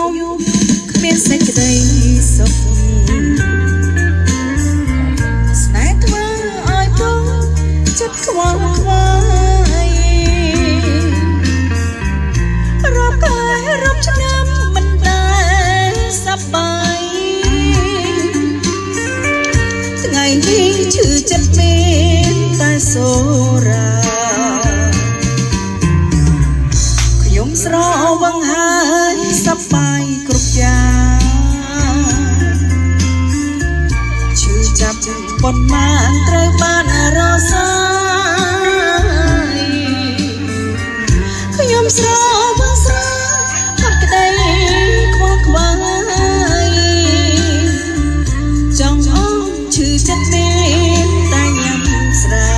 ខ្ញុំគ្មានសេចក្តីសុខស្នេហ៍ធ្វើឲ្យពងចិត្តខ្វល់ខ្វាយរាប់កាលរាប់ឆ្នាំមិនដែលសប្បាយថ្ងៃនេះឈឺចិត្តមានតែសូរាខ្ញុំស្រវឹងហើយសប្បាយគ្រប់យ៉ាងឈឺចាប់ប៉ុន្មានត្រូវបានរសាយខ្ញុំស្រវឹងស្រែអត់ក្តីខ្វល់ខ្វាយចង់អងឈឺចិត្តមានតែញ៉ាំស្រា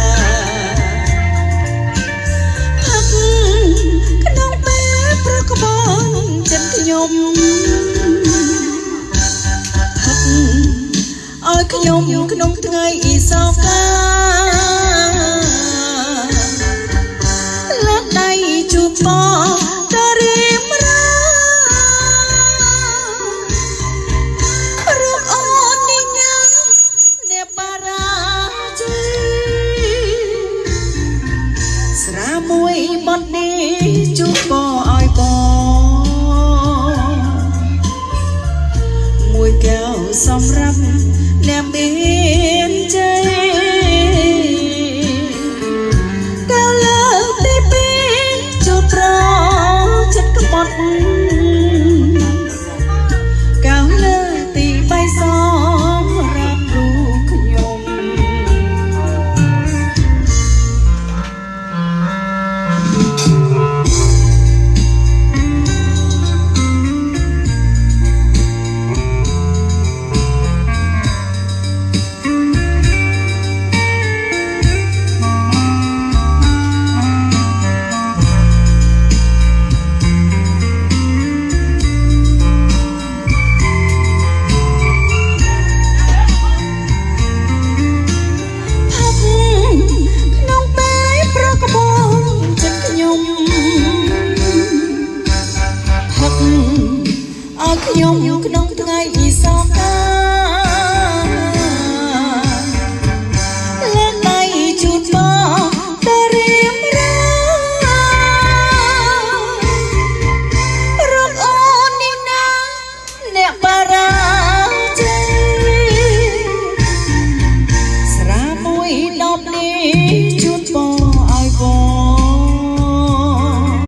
ផឹកក្នុងពេលប្រកបចិត្តខ្ញុំផឹកឲ្យខ្ញុំក្នុងថ្ងៃសោកាលើកដៃជួបបងក៏រៀមរារកអូននេះណាអ្នកបារាជ័យស្រាមួយបត់នេះជួបបងឲ្យបងមួយកែវសម្រាប់អ្នកមានជ័យកែវលើកទីពីរជួបប្រចិត្តក្បត់